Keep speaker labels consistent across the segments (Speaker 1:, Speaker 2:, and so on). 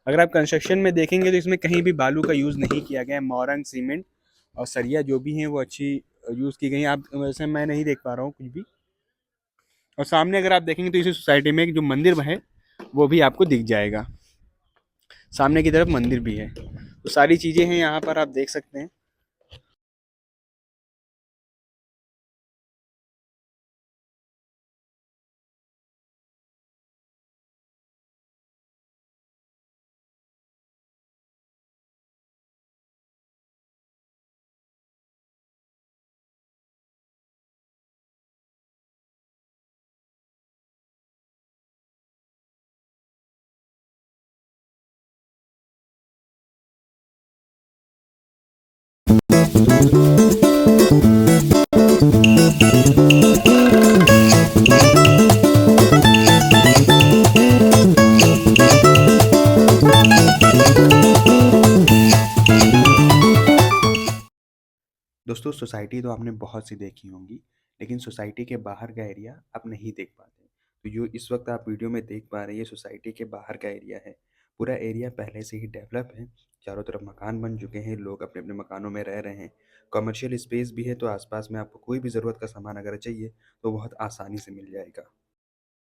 Speaker 1: अगर आप कंस्ट्रक्शन में देखेंगे तो इसमें कहीं भी बालू का यूज़ नहीं किया गया है। मोरंग, सीमेंट और सरिया जो भी हैं वो अच्छी यूज़ की गई हैं। आप वैसे मैं नहीं देख पा रहा हूँ कुछ भी। और सामने अगर आप देखेंगे तो इसी सोसाइटी में एक जो मंदिर है वो भी आपको दिख जाएगा। सामने की तरफ मंदिर भी है। तो सारी चीज़ें हैं यहाँ पर, आप देख सकते हैं। दोस्तों, सोसाइटी तो आपने बहुत सी देखी होंगी, लेकिन सोसाइटी के बाहर का एरिया आप नहीं देख पाते। तो जो इस वक्त आप वीडियो में देख पा रहे हैं, ये सोसाइटी के बाहर का एरिया है। पूरा एरिया पहले से ही डेवलप है। चारों तरफ मकान बन चुके हैं, लोग अपने अपने मकानों में रह रहे हैं। कमर्शियल स्पेस भी है, तो आसपास में आपको कोई भी ज़रूरत का सामान अगर चाहिए तो बहुत आसानी से मिल जाएगा।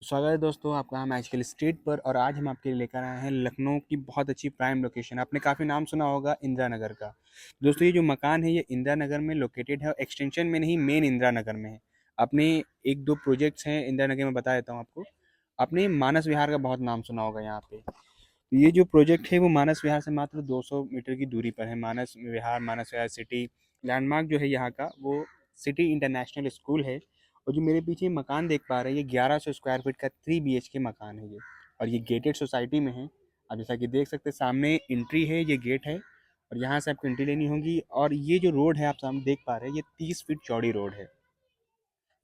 Speaker 1: स्वागत है दोस्तों आपका हम आजकल स्ट्रीट पर। और आज हम आपके लिए लेकर आए हैं लखनऊ की बहुत अच्छी प्राइम लोकेशन। आपने काफ़ी नाम सुना होगा इंदिरा नगर का। दोस्तों, ये जो मकान है ये इंदिरा नगर में लोकेटेड है, और एक्सटेंशन में नहीं, मेन इंदिरा नगर में है। अपने एक दो प्रोजेक्ट्स हैं इंदिरा नगर में, बता देता हूँ आपको। आपने मानस विहार का बहुत नाम सुना होगा यहाँ पे। तो ये जो प्रोजेक्ट है वो मानस विहार से मात्र 200 मीटर की दूरी पर है। मानस विहार सिटी लैंडमार्क जो है यहाँ का, वो सिटी इंटरनेशनल स्कूल है। और जो मेरे पीछे मकान देख पा रहे हैं, ये 1100 स्क्वायर फीट का 3 BHK मकान है ये। और ये गेटेड सोसाइटी में है। आप जैसा कि देख सकते हैं, सामने एंट्री है, ये गेट है। और यहाँ से आपको एंट्री लेनी होगी। और ये जो रोड है आप सामने देख पा रहे हैं, ये 30 फीट चौड़ी रोड है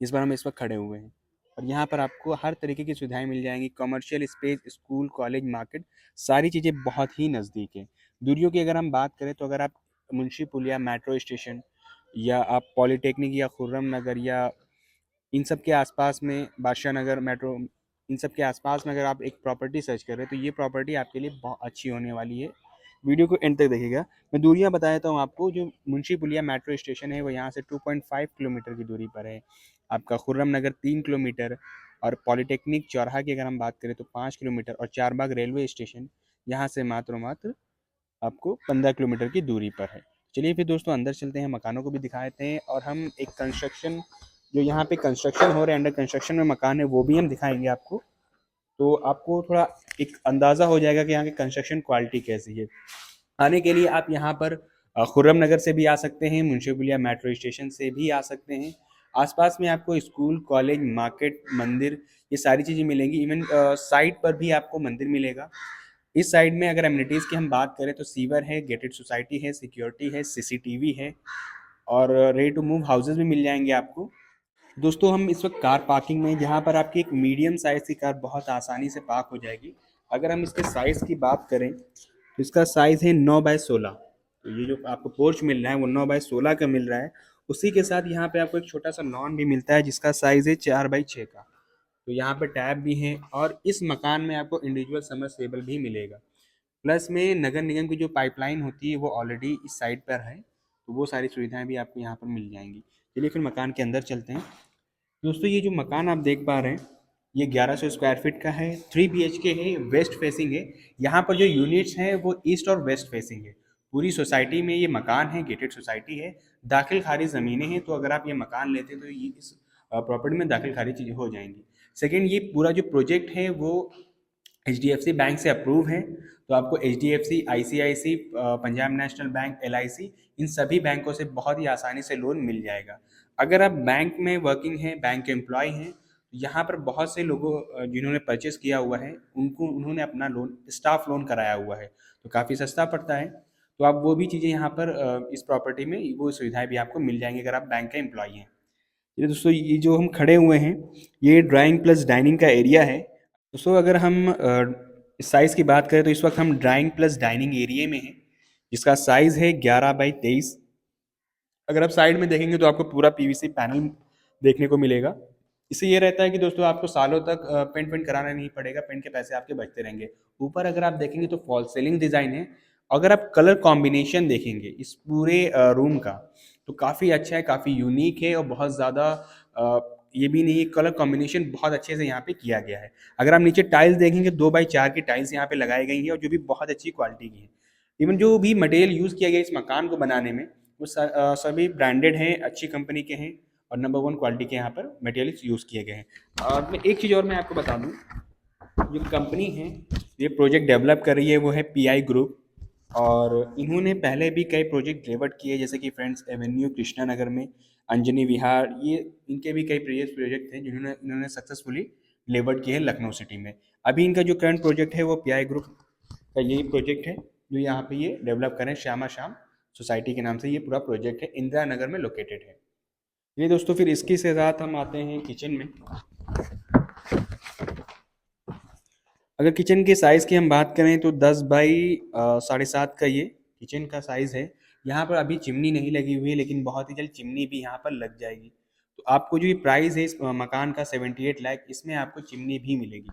Speaker 1: जिस पर हम इस वक्त खड़े हुए हैं। और यहाँ पर आपको हर तरीके की सुविधाएं मिल जाएंगी। Commercial space, school, college, market, सारी चीज़ें बहुत ही नज़दीक है। दूरियों की अगर हम बात करें तो अगर आप मुंशी पुलिया मेट्रो स्टेशन, या आप पॉलीटेक्निक या खुर्रम नगर, या इन सब के आसपास में बादशाह नगर मेट्रो, इन सब के आसपास में अगर आप एक प्रॉपर्टी सर्च कर रहे हैं तो ये प्रॉपर्टी आपके लिए बहुत अच्छी होने वाली है। वीडियो को एंड तक देखिएगा। मैं दूरियां बता देता हूँ आपको। जो मुंशी पुलिया मेट्रो स्टेशन है वो यहाँ से 2.5 किलोमीटर की दूरी पर है। आपका खुर्रम नगर 3 किलोमीटर। और पॉलीटेक्निक चौराहा की अगर हम बात करें तो 5 किलोमीटर। और चारबाग रेलवे स्टेशन यहाँ से मात्र आपको 15 किलोमीटर की दूरी पर है। चलिए फिर दोस्तों अंदर चलते हैं, मकानों को भी दिखाते हैं। और हम एक कंस्ट्रक्शन, जो यहाँ पे कंस्ट्रक्शन हो रहे हैं, अंडर कंस्ट्रक्शन में मकान है, वो भी हम दिखाएंगे आपको। तो आपको थोड़ा एक अंदाज़ा हो जाएगा कि यहाँ की कंस्ट्रक्शन क्वालिटी कैसी है। आने के लिए आप यहाँ पर खुर्रम नगर से भी आ सकते हैं, मुंशी पुलिया मेट्रो स्टेशन से भी आ सकते हैं। आसपास में आपको स्कूल, कॉलेज, मार्केट, मंदिर, ये सारी चीज़ें मिलेंगी। इवन साइट पर भी आपको मंदिर मिलेगा। इस साइड में अगर एमिनिटीज़ की हम बात करें तो सीवर है, गेटेड सोसाइटी है, सिक्योरिटी है, सीसीटीवी है, और रेडी टू मूव हाउसेज भी मिल जाएंगे आपको। दोस्तों, हम इस वक्त कार पार्किंग में हैं, जहाँ पर आपकी एक मीडियम साइज़ की कार बहुत आसानी से पार्क हो जाएगी। अगर हम इसके साइज़ की बात करें तो इसका साइज़ है 9 बाय 16। तो ये जो आपको पोर्च मिल रहा है वो 9 बाय 16 का मिल रहा है। उसी के साथ यहाँ पे आपको एक छोटा सा लॉन भी मिलता है जिसका साइज़ है 4 बाय 6 का। तो यहाँ पे टैब भी हैं, और इस मकान में आपको इंडिविजुअल समरसेबल भी मिलेगा। प्लस में नगर निगम की जो पाइपलाइन होती है वो ऑलरेडी इस साइड पर है। तो वो सारी सुविधाएं भी आपको यहाँ पर मिल जाएंगी। चलिए फिर मकान के अंदर चलते हैं। दोस्तों, ये जो मकान आप देख पा रहे हैं ये 1100 स्क्वायर फीट का है, 3 BHK है, वेस्ट फेसिंग है। यहाँ पर जो यूनिट्स हैं वो ईस्ट और वेस्ट फेसिंग है। पूरी सोसाइटी में ये मकान है, गेटेड सोसाइटी है। दाखिल खारिज ज़मीनें हैं, तो अगर आप ये मकान लेते हैं तो ये इस प्रॉपर्टी में दाखिल खारिज चीज़ें हो जाएंगी। सेकेंड, ये पूरा जो प्रोजेक्ट है वो HDFC बैंक से अप्रूव है। तो आपको HDFC, ICICI, Punjab national bank, LIC, इन सभी बैंकों से बहुत ही आसानी से लोन मिल जाएगा। अगर आप बैंक में वर्किंग हैं, बैंक के एम्प्लॉय हैं, तो यहाँ पर बहुत से लोगों जिन्होंने परचेस किया हुआ है उन्होंने अपना लोन, स्टाफ लोन कराया हुआ है, तो काफ़ी सस्ता पड़ता है। तो आप वो भी चीज़ें यहाँ पर इस प्रॉपर्टी में वो सुविधाएं भी आपको मिल जाएंगी अगर आप बैंक के एम्प्लॉय हैं। ये दोस्तों, ये जो हम खड़े हुए हैं ये ड्राइंग प्लस डाइनिंग का एरिया है। दोस्तों, अगर हम साइज़ की बात करें तो इस वक्त हम ड्राइंग प्लस डाइनिंग एरिया में हैं, जिसका साइज़ है 11 बाय 23। अगर आप साइड में देखेंगे तो आपको पूरा PVC पैनल देखने को मिलेगा।
Speaker 2: इससे ये रहता है कि दोस्तों आपको सालों तक पेंट वेंट कराना नहीं पड़ेगा, पेंट के पैसे आपके बचते रहेंगे। ऊपर अगर आप देखेंगे तो फॉल सीलिंग डिज़ाइन है। अगर आप कलर कॉम्बिनेशन देखेंगे इस पूरे रूम का, तो काफ़ी अच्छा है, काफ़ी यूनिक है, और बहुत ज़्यादा अ, ये भी नहीं है, कलर कॉम्बिनेशन बहुत अच्छे से यहाँ पे किया गया है। अगर आप नीचे टाइल्स देखेंगे 2x4 की टाइल्स यहाँ पे लगाई गई हैं, और जो भी बहुत अच्छी क्वालिटी की है। इवन जो भी मटेरियल यूज़ किया गया इस मकान को बनाने में, वो सभी ब्रांडेड हैं, अच्छी कंपनी के हैं, और नंबर वन क्वालिटी के यहाँ पर मटेरियल्स यूज़ किए गए हैं। और मैं एक चीज़ और मैं आपको बता दूँ, जो कंपनी है ये प्रोजेक्ट डेवलप कर रही है वो है पीआई ग्रुप, और इन्होंने पहले भी कई प्रोजेक्ट डिलीवर किए, जैसे कि फ्रेंड्स एवेन्यू कृष्णा नगर में, अंजनी विहार, ये इनके भी कई प्रीवियस प्रोजेक्ट थे जिन्होंने इन्होंने सक्सेसफुली डिलीवर किए हैं लखनऊ सिटी में। अभी इनका जो करंट प्रोजेक्ट है वो पीआई ग्रुप का यही प्रोजेक्ट है जो यहाँ पे ये डेवलप करें, श्यामा श्याम सोसाइटी के नाम से ये पूरा प्रोजेक्ट है, इंदिरा नगर में लोकेटेड है। ये दोस्तों फिर इसके साथ हम आते हैं किचन में। अगर किचन के साइज़ की हम बात करें तो 10 बाई 7.5 का ये किचन का साइज़ है। यहाँ पर अभी चिमनी नहीं लगी हुई है, लेकिन बहुत ही जल्द चिमनी भी यहाँ पर लग जाएगी। तो आपको जो ये प्राइस है इस मकान का 78 लाख, इसमें आपको चिमनी भी मिलेगी।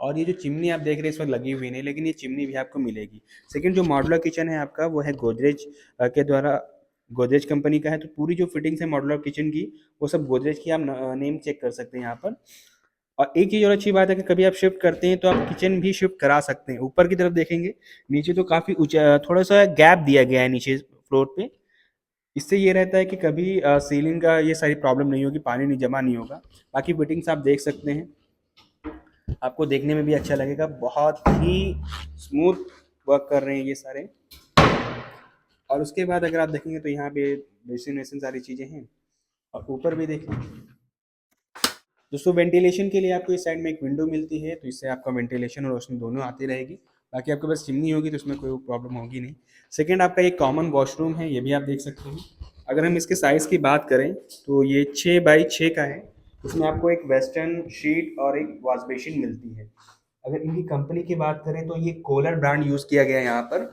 Speaker 2: और ये जो चिमनी आप देख रहे हैं इस वक्त लगी हुई नहीं, लेकिन ये चिमनी भी आपको मिलेगी। सेकंड, जो मॉडुलर किचन है आपका वो है गोदरेज के द्वारा, गोदरेज कंपनी का है। तो पूरी जो फिटिंग्स है मॉडुलर किचन की वो सब गोदरेज की, आप नेम चेक कर सकते हैं यहाँ पर। और एक चीज़ और अच्छी बात है कि कभी आप शिफ्ट करते हैं तो आप किचन भी शिफ्ट करा सकते हैं। ऊपर की तरफ देखेंगे, नीचे तो काफ़ी ऊंचा थोड़ा सा गैप दिया गया है नीचे फ्लोर पे। इससे ये रहता है कि कभी सीलिंग का ये सारी प्रॉब्लम नहीं होगी, पानी नहीं जमा नहीं होगा। बाकी फिटिंग्स आप देख सकते हैं, आपको देखने में भी अच्छा लगेगा, बहुत ही स्मूथ वर्क कर रहे हैं ये सारे। और उसके बाद अगर आप देखेंगे तो यहाँ पे बेसिन वेसिन सारी चीज़ें हैं। और ऊपर भी देखें दोस्तों, वेंटिलेशन के लिए आपको इस साइड में एक विंडो मिलती है, तो इससे आपका वेंटिलेशन और रोशनी दोनों आती रहेगी। बाकी आपके पास चिमनी होगी तो उसमें कोई प्रॉब्लम होगी नहीं। सेकंड, आपका एक कॉमन वॉशरूम है, ये भी आप देख सकते हैं। अगर हम इसके साइज़ की बात करें तो ये 6x6 का है। इसमें आपको एक वेस्टर्न शीट और एक वॉश बेसिन मिलती है। अगर इनकी कंपनी की बात करें तो ये कोलर ब्रांड यूज़ किया गया है यहाँ पर।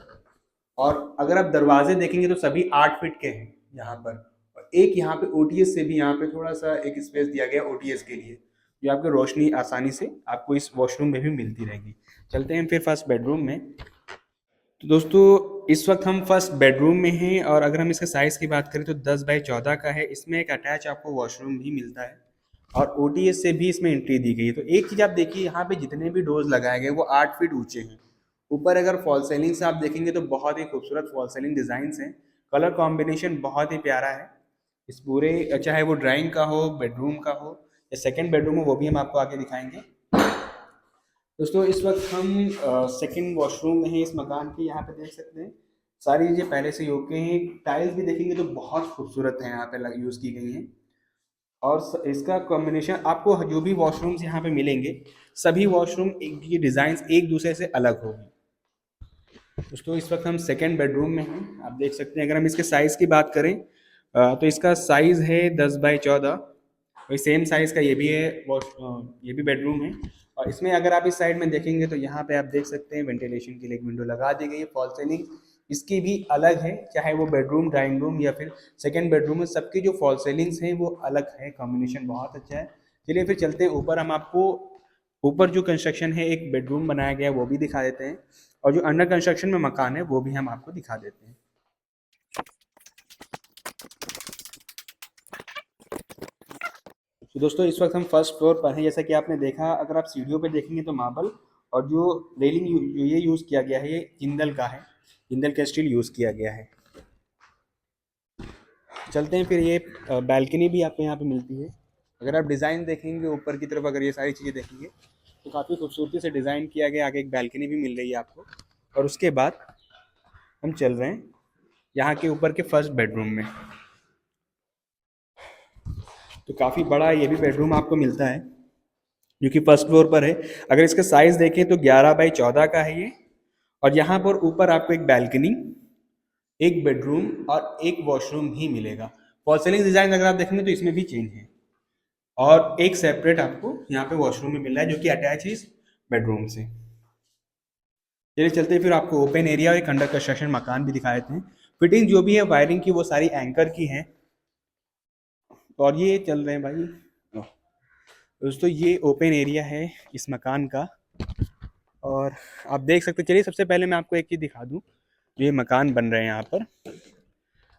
Speaker 2: और अगर आप दरवाजे देखेंगे तो सभी 8 फीट के हैं यहाँ पर। और एक यहाँ पे ओटीएस से भी यहाँ पे थोड़ा सा एक स्पेस दिया गया ओटीएस के लिए, जो आपको रोशनी आसानी से आपको इस वॉशरूम में भी मिलती रहेगी। चलते हैं फिर फर्स्ट बेडरूम में। तो दोस्तों, इस वक्त हम फर्स्ट बेडरूम में हैं, और अगर हम इसके साइज़ की बात करें तो 10x14 का है। इसमें एक अटैच आपको वॉशरूम भी मिलता है, और ओटीएस से भी इसमें एंट्री दी गई है। तो एक चीज़ आप देखिए, यहाँ पे जितने भी डोर्स लगाए गए वो 8 फीट ऊंचे हैं। ऊपर अगर फॉल सीलिंग से आप देखेंगे तो बहुत ही खूबसूरत फॉल सीलिंग डिज़ाइंस हैं। कलर कॉम्बिनेशन बहुत ही प्यारा है इस पूरे, चाहे वो ड्राइंग का हो, बेडरूम का हो, या सेकंड बेडरूम हो, वो भी हम आपको आगे दिखाएंगे। दोस्तों, इस वक्त हम सेकंड वॉशरूम में हैं इस मकान के। यहाँ पे देख सकते हैं सारी चीज़ें पहले से ही ओके हैं। टाइल्स भी देखेंगे तो बहुत खूबसूरत है, यहाँ पे यूज़ की गई हैं। और इसका कॉम्बिनेशन आपको जो भी वॉशरूम्स यहाँ पे मिलेंगे, सभी वॉशरूम एक की डिज़ाइंस एक दूसरे से अलग होगी। दोस्तों, इस वक्त हम सेकेंड बेडरूम में हैं, आप देख सकते हैं। अगर हम इसके साइज़ की बात करें तो इसका साइज़ है 10x14। वही सेम साइज़ का ये भी है, ये भी बेडरूम है। और इसमें अगर आप इस साइड में देखेंगे तो यहाँ पे आप देख सकते हैं वेंटिलेशन के लिए एक विंडो लगा दी गई है। फॉल सीलिंग इसकी भी अलग है, चाहे वो बेडरूम, ड्राइंग रूम या फिर सेकेंड बेडरूम में, सबकी जो फॉल सीलिंग्स हैं वो अलग है। कॉम्बिनेशन बहुत अच्छा है। चलिए फिर चलते हैं ऊपर। हम आपको ऊपर जो कंस्ट्रक्शन है, एक बेडरूम बनाया गया है, वो भी दिखा देते हैं। और जो अंडर कंस्ट्रक्शन में मकान है वो भी हम आपको दिखा देते हैं। तो दोस्तों, इस वक्त हम फर्स्ट फ्लोर पर हैं। जैसा कि आपने देखा, अगर आप सीढ़ियों पे देखेंगे तो मार्बल, और जो रेलिंग जो ये यूज़ किया गया है ये जिंदल का है, जिंदल का स्टील यूज़ किया गया है। चलते हैं फिर। ये बैल्कनी भी आपको यहाँ पे मिलती है। अगर आप डिज़ाइन देखेंगे ऊपर की तरफ, अगर ये सारी चीज़ें देखेंगे तो काफ़ी खूबसूरती से डिज़ाइन किया गया। आगे एक बैल्कनी भी मिल रही है आपको। और उसके बाद हम चल रहे हैं यहाँ के ऊपर के फर्स्ट बेडरूम में। तो काफ़ी बड़ा ये भी बेडरूम आपको मिलता है, जो कि फर्स्ट फ्लोर पर है। अगर इसका साइज़ देखें तो 11x14 का है ये। और यहाँ पर ऊपर आपको एक बैल्कनी, एक बेडरूम और एक वॉशरूम ही मिलेगा। फॉल सीलिंग डिज़ाइन अगर आप देखेंगे तो इसमें भी चेंज है, और एक सेपरेट आपको यहाँ पे वॉशरूम में मिल रहा है जो कि अटैच है इस बेडरूम से। चलिए चलते हैं फिर, आपको ओपन एरिया और एक अंडर कंस्ट्रक्शन मकान भी दिखा देते हैं। फिटिंग जो भी है वायरिंग की वो सारी एंकर की है। और ये चल रहे हैं भाई, दोस्तों ये ओपन एरिया है इस मकान का, और आप देख सकते, चलिए सबसे पहले मैं आपको एक चीज़ दिखा दूँ। ये मकान बन रहे हैं यहाँ पर,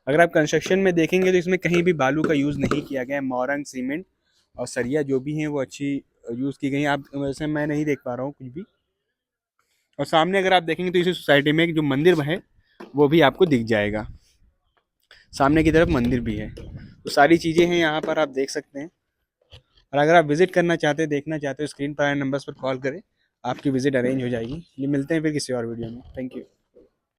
Speaker 2: अगर आप कंस्ट्रक्शन में देखेंगे तो इसमें कहीं भी बालू का यूज़ नहीं किया गया है। मोरंग, सीमेंट और सरिया जो भी हैं वो अच्छी यूज़ की गई हैं। आप वैसे मैं नहीं देख पा रहा हूँ कुछ भी। और सामने अगर आप देखेंगे तो इसी सोसाइटी में एक जो मंदिर है वो भी आपको दिख जाएगा, सामने की तरफ मंदिर भी है। तो सारी चीज़ें हैं यहाँ पर, आप देख सकते हैं। और अगर आप विजिट करना चाहते हैं, देखना चाहते हो, स्क्रीन पर आए नंबर्स पर कॉल करें, आपकी विजिट अरेंज हो जाएगी। ये मिलते हैं फिर किसी और वीडियो में। Thank you.